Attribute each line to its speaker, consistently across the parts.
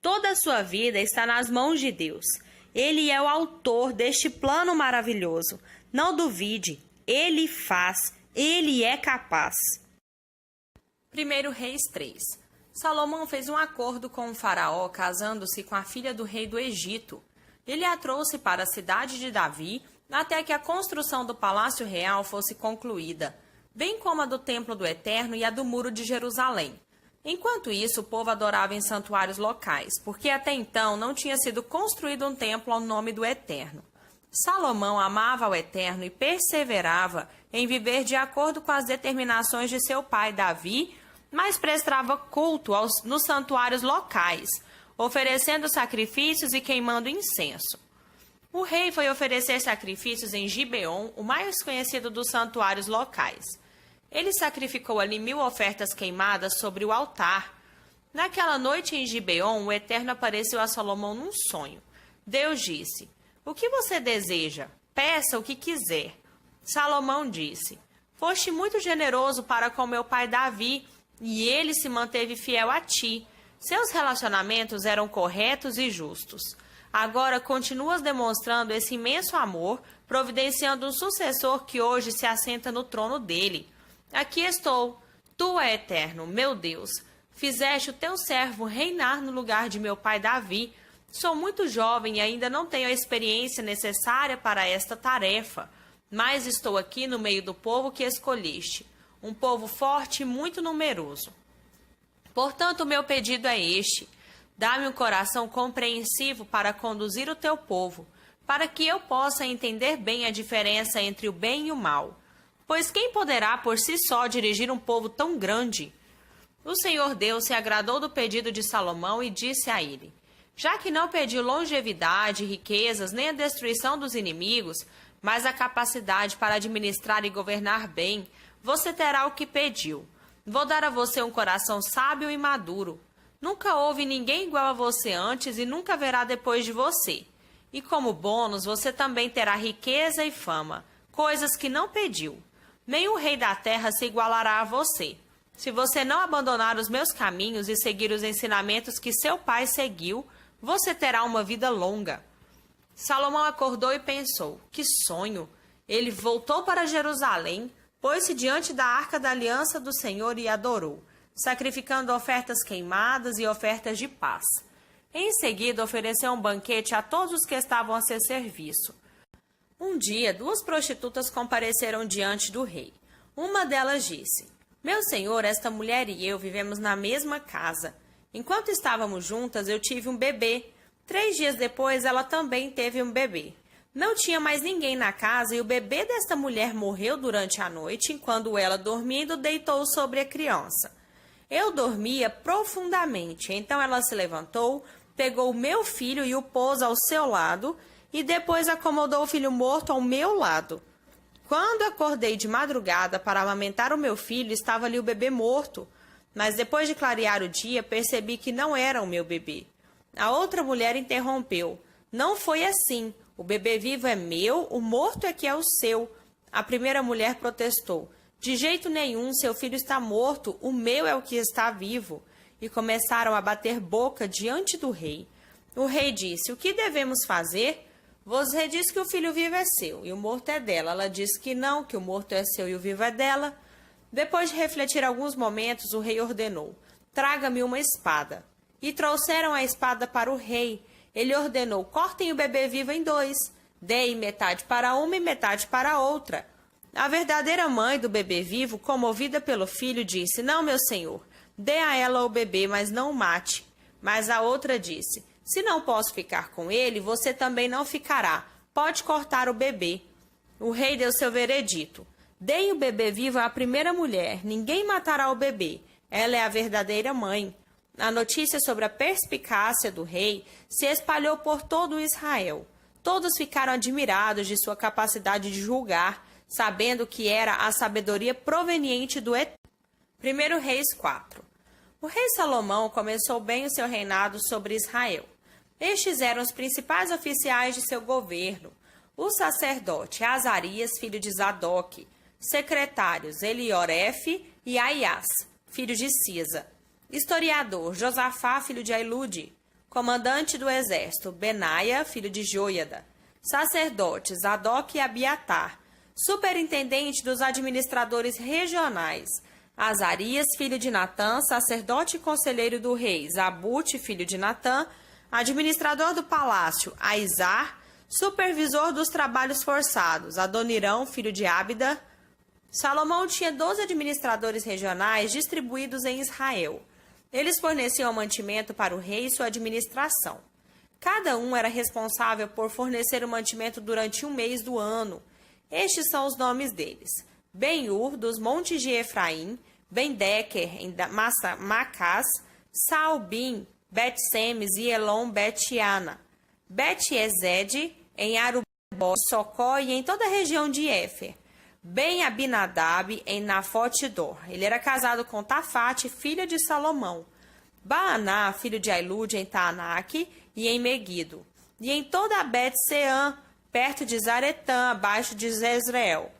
Speaker 1: Toda a sua vida está nas mãos de Deus. Ele é o autor deste plano maravilhoso. Não duvide, Ele faz, Ele é capaz.
Speaker 2: 1 Reis 3. Salomão fez um acordo com o faraó, casando-se com a filha do rei do Egito. Ele a trouxe para a cidade de Davi, até que a construção do palácio real fosse concluída, bem como a do templo do Eterno e a do muro de Jerusalém. Enquanto isso, o povo adorava em santuários locais, porque até então não tinha sido construído um templo ao nome do Eterno. Salomão amava o Eterno e perseverava em viver de acordo com as determinações de seu pai Davi, mas prestava culto nos santuários locais, oferecendo sacrifícios e queimando incenso. O rei foi oferecer sacrifícios em Gibeon, o mais conhecido dos santuários locais. Ele sacrificou ali 1000 ofertas queimadas sobre o altar. Naquela noite em Gibeon, o Eterno apareceu a Salomão num sonho. Deus disse: "O que você deseja? Peça o que quiser." Salomão disse: "Foste muito generoso para com meu pai Davi, e ele se manteve fiel a ti. Seus relacionamentos eram corretos e justos. Agora continuas demonstrando esse imenso amor, providenciando um sucessor que hoje se assenta no trono dele. Aqui estou. Tu, é Eterno, meu Deus, fizeste o teu servo reinar no lugar de meu pai Davi. Sou muito jovem e ainda não tenho a experiência necessária para esta tarefa, mas estou aqui no meio do povo que escolheste, um povo forte e muito numeroso. Portanto, o meu pedido é este: dá-me um coração compreensivo para conduzir o teu povo, para que eu possa entender bem a diferença entre o bem e o mal. Pois quem poderá por si só dirigir um povo tão grande?" O Senhor Deus se agradou do pedido de Salomão e disse a ele: "Já que não pediu longevidade, riquezas, nem a destruição dos inimigos, mas a capacidade para administrar e governar bem, você terá o que pediu. Vou dar a você um coração sábio e maduro. Nunca houve ninguém igual a você antes e nunca haverá depois de você. E como bônus, você também terá riqueza e fama, coisas que não pediu. Nenhum rei da terra se igualará a você. Se você não abandonar os meus caminhos e seguir os ensinamentos que seu pai seguiu, você terá uma vida longa." Salomão acordou e pensou: que sonho! Ele voltou para Jerusalém, pôs-se diante da arca da aliança do Senhor e adorou, sacrificando ofertas queimadas e ofertas de paz. Em seguida, ofereceu um banquete a todos os que estavam a seu serviço. Um dia, 2 prostitutas compareceram diante do rei. Uma delas disse: "Meu senhor, esta mulher e eu vivemos na mesma casa. Enquanto estávamos juntas, eu tive um bebê. 3 dias depois, ela também teve um bebê. Não tinha mais ninguém na casa e o bebê desta mulher morreu durante a noite, enquanto ela, dormindo, deitou sobre a criança. Eu dormia profundamente, então ela se levantou, pegou o meu filho e o pôs ao seu lado, e depois acomodou o filho morto ao meu lado. Quando acordei de madrugada para amamentar o meu filho, estava ali o bebê morto, mas depois de clarear o dia, percebi que não era o meu bebê." A outra mulher interrompeu: "Não foi assim. O bebê vivo é meu, o morto é que é o seu." A primeira mulher protestou: "De jeito nenhum, seu filho está morto, o meu é o que está vivo." E começaram a bater boca diante do rei. O rei disse: "O que devemos fazer?" "Você diz que o filho vivo é seu e o morto é dela." Ela disse que não, que o morto é seu e o vivo é dela. Depois de refletir alguns momentos, o rei ordenou: "Traga-me uma espada." E trouxeram a espada para o rei. Ele ordenou: "Cortem o bebê vivo em 2. Deem metade para uma e metade para a outra." A verdadeira mãe do bebê vivo, comovida pelo filho, disse: "Não, meu senhor, dê a ela o bebê, mas não o mate." Mas a outra disse: "Se não posso ficar com ele, você também não ficará. Pode cortar o bebê." O rei deu seu veredito: "Deem o bebê vivo à primeira mulher. Ninguém matará o bebê. Ela é a verdadeira mãe." A notícia sobre a perspicácia do rei se espalhou por todo Israel. Todos ficaram admirados de sua capacidade de julgar, sabendo que era a sabedoria proveniente do Eterno. 1 Reis 4. O rei Salomão começou bem o seu reinado sobre Israel. Estes eram os principais oficiais de seu governo: o sacerdote Azarias, filho de Zadok, secretários Eliorefe e Aias, filho de Cisa, historiador Josafá, filho de Ailude, Comandante do exército, Benaia, filho de Joiada. Sacerdotes, Zadok e Abiatar. Superintendente dos administradores regionais, Azarias, filho de Natã, sacerdote e conselheiro do rei, Zabute, filho de Natã, administrador do palácio, Aizar, supervisor dos trabalhos forçados, Adonirão, filho de Ábida. Salomão tinha 12 administradores regionais distribuídos em Israel. Eles forneciam mantimento para o rei e sua administração. Cada um era responsável por fornecer o mantimento durante um mês do ano. Estes são os nomes deles: Ben-Ur, dos montes de Efraim, Ben-Deker, em Macás, Saalbim, Bet-Semes e Elon, Bet-Ana, Bet-Ezed, em Arubó, Socó e em toda a região de Éfer, Ben-Abinadab, em Nafote-Dor. Ele era casado com Tafate, filha de Salomão. Baaná, filho de Ailude, em Taanaque e em Meguido, e em toda a Bet-Seã, perto de Zaretã, abaixo de Jezreel.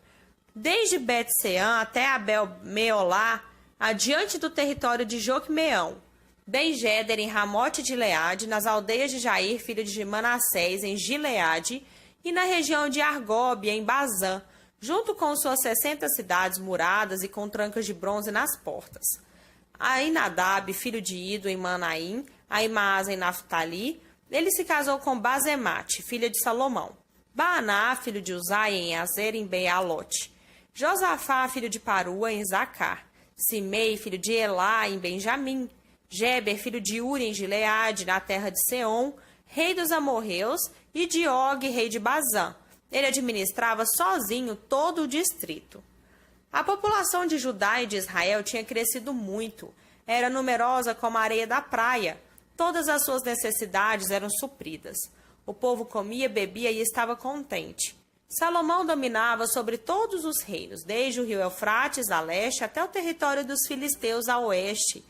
Speaker 2: Desde Bet-Seã até Abel-Meolá, adiante do território de Joquemeão. Ben-Géder, em Ramote de Leade, nas aldeias de Jair, filho de Manassés, em Gileade, e na região de Argob, em Bazã, junto com suas 60 cidades muradas e com trancas de bronze nas portas. Ainadab, filho de Ido, em Manaim, Aimaas, em Naftali, ele se casou com Bazemate, filha de Salomão. Baaná, filho de Uzai, em Azer, em Bealote. Josafá, filho de Parua, em Zacar. Simei, filho de Elá, em Benjamim. Geber, filho de Uri, em Gileade, na terra de Seom, rei dos amorreus, e de Og, rei de Bazã. Ele administrava sozinho todo o distrito. A população de Judá e de Israel tinha crescido muito. Era numerosa como a areia da praia. Todas as suas necessidades eram supridas. O povo comia, bebia e estava contente. Salomão dominava sobre todos os reinos, desde o rio Eufrates a leste até o território dos filisteus a oeste,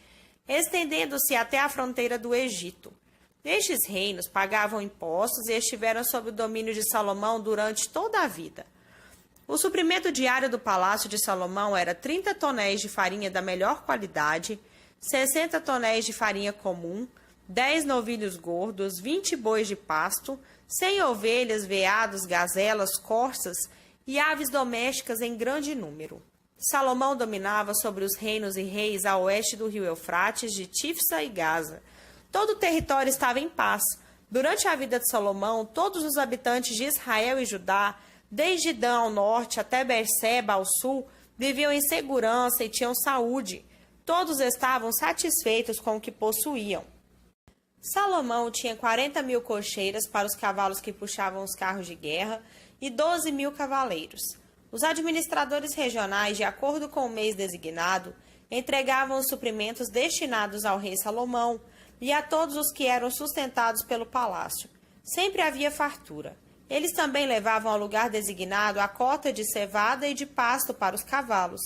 Speaker 2: estendendo-se até a fronteira do Egito. Estes reinos pagavam impostos e estiveram sob o domínio de Salomão durante toda a vida. O suprimento diário do palácio de Salomão era 30 tonéis de farinha da melhor qualidade, 60 tonéis de farinha comum, 10 novilhos gordos, 20 bois de pasto, 100 ovelhas, veados, gazelas, corças e aves domésticas em grande número. Salomão dominava sobre os reinos e reis a oeste do rio Eufrates, de Tifsa e Gaza. Todo o território estava em paz. Durante a vida de Salomão, todos os habitantes de Israel e Judá, desde Dan ao norte até Berseba ao sul, viviam em segurança e tinham saúde. Todos estavam satisfeitos com o que possuíam. Salomão tinha 40.000 cocheiras para os cavalos que puxavam os carros de guerra e 12.000 cavaleiros. Os administradores regionais, de acordo com o mês designado, entregavam os suprimentos destinados ao rei Salomão e a todos os que eram sustentados pelo palácio. Sempre havia fartura. Eles também levavam ao lugar designado a cota de cevada e de pasto para os cavalos.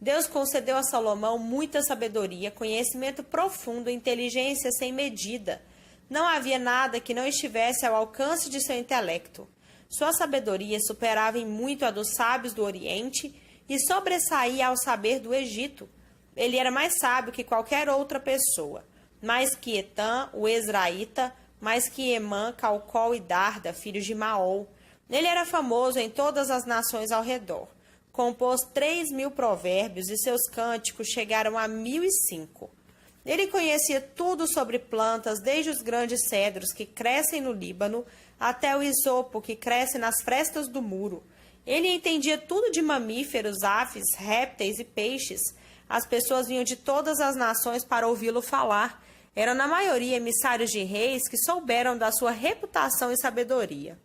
Speaker 2: Deus concedeu a Salomão muita sabedoria, conhecimento profundo e inteligência sem medida. Não havia nada que não estivesse ao alcance de seu intelecto. Sua sabedoria superava em muito a dos sábios do Oriente e sobressaía ao saber do Egito. Ele era mais sábio que qualquer outra pessoa, mais que Etã, o Ezraíta, mais que Emã, Calcol e Darda, filhos de Maol. Ele era famoso em todas as nações ao redor. Compôs 3.000 provérbios e seus cânticos chegaram a 1.005. Ele conhecia tudo sobre plantas, desde os grandes cedros que crescem no Líbano até o isopo que cresce nas frestas do muro. Ele entendia tudo de mamíferos, aves, répteis e peixes. As pessoas vinham de todas as nações para ouvi-lo falar. Eram, na maioria, emissários de reis que souberam da sua reputação e sabedoria.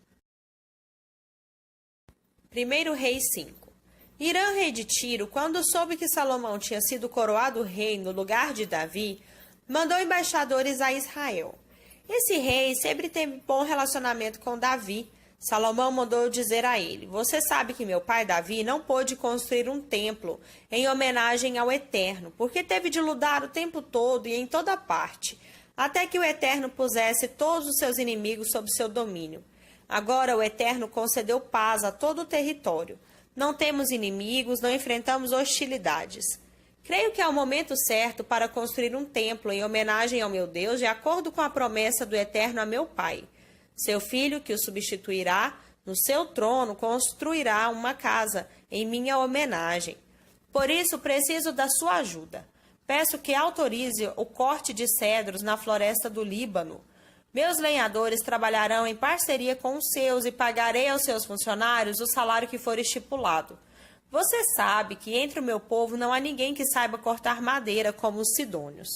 Speaker 2: 1 Reis 5. Irã, rei de Tiro, quando soube que Salomão tinha sido coroado rei no lugar de Davi, mandou embaixadores a Israel. Esse rei sempre teve bom relacionamento com Davi. Salomão mandou dizer a ele: "Você sabe que meu pai Davi não pôde construir um templo em homenagem ao Eterno, porque teve de lutar o tempo todo e em toda parte, até que o Eterno pusesse todos os seus inimigos sob seu domínio. Agora o Eterno concedeu paz a todo o território. Não temos inimigos, não enfrentamos hostilidades.
Speaker 1: Creio que é o momento certo para construir um templo em homenagem ao meu Deus, de acordo com a promessa do Eterno a meu Pai. Seu filho, que o substituirá no seu trono, construirá uma casa em minha homenagem. Por isso, preciso da sua ajuda. Peço que autorize o corte de cedros na floresta do Líbano. Meus lenhadores trabalharão em parceria com os seus e pagarei aos seus funcionários o salário que for estipulado. Você sabe que entre o meu povo não há ninguém que saiba cortar madeira como os sidônios.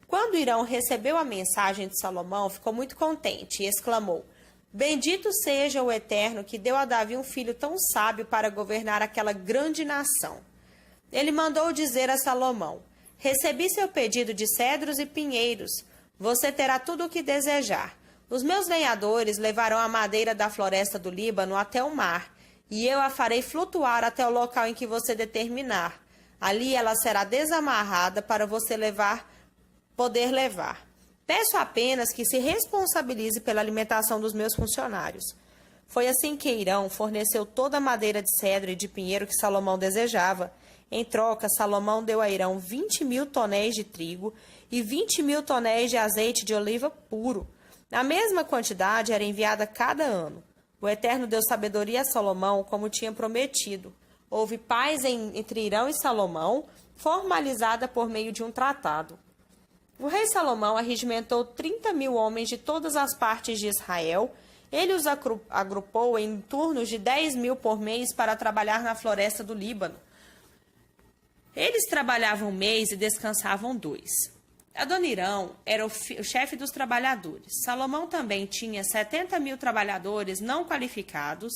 Speaker 1: Quando Hirão recebeu a mensagem de Salomão, ficou muito contente e exclamou: Bendito seja o Eterno que deu a Davi um filho tão sábio para governar aquela grande nação. Ele mandou dizer a Salomão: Recebi seu pedido de cedros e pinheiros. Você terá tudo o que desejar. Os meus lenhadores levarão a madeira da floresta do Líbano até o mar, e eu a farei flutuar até o local em que você determinar. Ali ela será desamarrada para você poder levar. Peço apenas que se responsabilize pela alimentação dos meus funcionários. Foi assim que Hirão forneceu toda a madeira de cedro e de pinheiro que Salomão desejava. Em troca, Salomão deu a Hirão 20.000 tonéis de trigo e 20.000 tonéis de azeite de oliva puro. A mesma quantidade era enviada cada ano. O Eterno deu sabedoria a Salomão, como tinha prometido. Houve paz entre Hirão e Salomão, formalizada por meio de um tratado. O rei Salomão arregimentou 30.000 homens de todas as partes de Israel. Ele os agrupou em turnos de 10.000 por mês para trabalhar na floresta do Líbano. Eles trabalhavam um mês e descansavam 2. Adonirão era o chefe dos trabalhadores. Salomão também tinha 70.000 trabalhadores não qualificados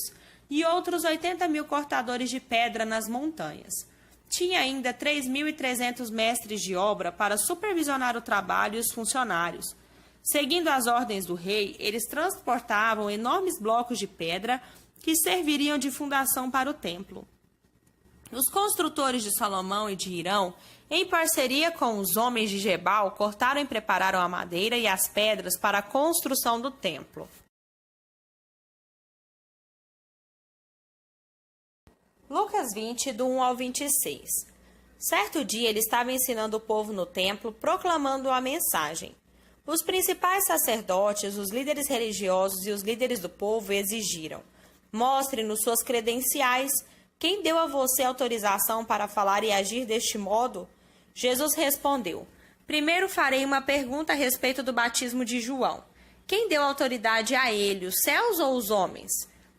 Speaker 1: e outros 80.000 cortadores de pedra nas montanhas. Tinha ainda 3.300 mestres de obra para supervisionar o trabalho e os funcionários. Seguindo as ordens do rei, eles transportavam enormes blocos de pedra que serviriam de fundação para o templo. Os construtores de Salomão e de Hirão, em parceria com os homens de Gebal, cortaram e prepararam a madeira e as pedras para a construção do templo. Lucas 20, do 1 ao 26. Certo dia ele estava ensinando o povo no templo, proclamando a mensagem. Os principais sacerdotes, os líderes religiosos e os líderes do povo exigiram: Mostre-nos suas credenciais. Quem deu a você autorização para falar e agir deste modo? Jesus respondeu: Primeiro farei uma pergunta a respeito do batismo de João. Quem deu autoridade a ele, os céus ou os homens?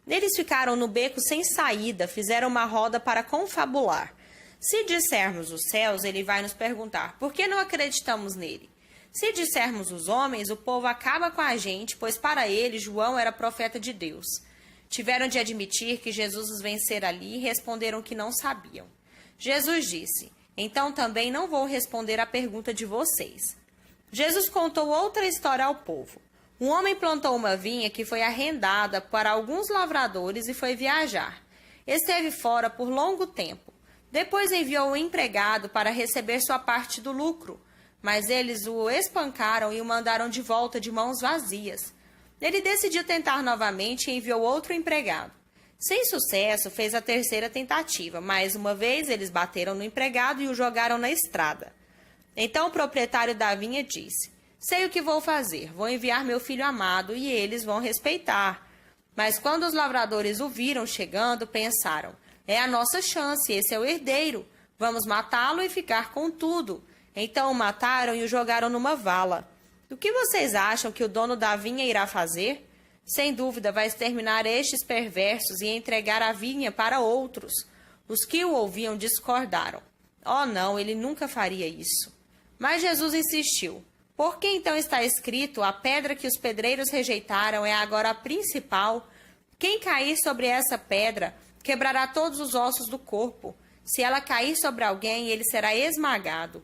Speaker 1: Eles ficaram no beco sem saída, fizeram uma roda para confabular. Se dissermos os céus, ele vai nos perguntar: por que não acreditamos nele? Se dissermos os homens, o povo acaba com a gente, pois para ele João era profeta de Deus. Tiveram de admitir que Jesus os vencera ali e responderam que não sabiam. Jesus disse: Então também não vou responder à pergunta de vocês. Jesus contou outra história ao povo. Um homem plantou uma vinha que foi arrendada para alguns lavradores e foi viajar. Esteve fora por longo tempo. Depois enviou um empregado para receber sua parte do lucro, mas eles o espancaram e o mandaram de volta de mãos vazias. Ele decidiu tentar novamente e enviou outro empregado. Sem sucesso, fez a terceira tentativa. Mais uma vez, eles bateram no empregado e o jogaram na estrada. Então o proprietário da vinha disse: Sei o que vou fazer. Vou enviar meu filho amado e eles vão respeitar. Mas quando os lavradores o viram chegando, pensaram: É a nossa chance, esse é o herdeiro. Vamos matá-lo e ficar com tudo. Então o mataram e o jogaram numa vala. O que vocês acham que o dono da vinha irá fazer? Sem dúvida, vai exterminar estes perversos e entregar a vinha para outros. Os que o ouviam discordaram. Oh, não, ele nunca faria isso. Mas Jesus insistiu. Por que então está escrito: a pedra que os pedreiros rejeitaram é agora a principal? Quem cair sobre essa pedra quebrará todos os ossos do corpo. Se ela cair sobre alguém, ele será esmagado.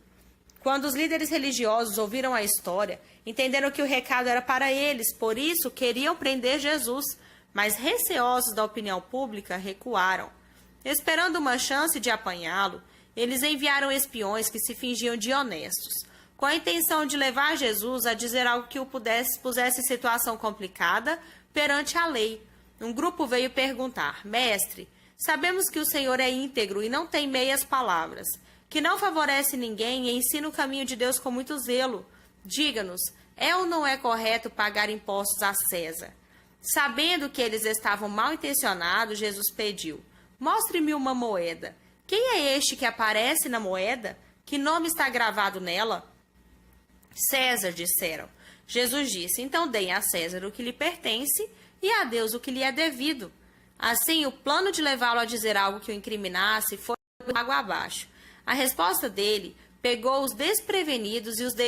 Speaker 1: Quando os líderes religiosos ouviram a história, entenderam que o recado era para eles, por isso queriam prender Jesus, mas receosos da opinião pública, recuaram. Esperando uma chance de apanhá-lo, eles enviaram espiões que se fingiam de honestos, com a intenção de levar Jesus a dizer algo que o pusesse em situação complicada perante a lei. Um grupo veio perguntar: Mestre, sabemos que o Senhor é íntegro e não tem meias palavras. que não favorece ninguém e ensina o caminho de Deus com muito zelo. Diga-nos, é ou não é correto pagar impostos a César? Sabendo que eles estavam mal intencionados, Jesus pediu: mostre-me uma moeda. Quem é este que aparece na moeda? Que nome está gravado nela? César, disseram. Jesus disse: então deem a César o que lhe pertence e a Deus o que lhe é devido. Assim, o plano de levá-lo a dizer algo que o incriminasse foi água abaixo. A resposta dele pegou os desprevenidos e os deixou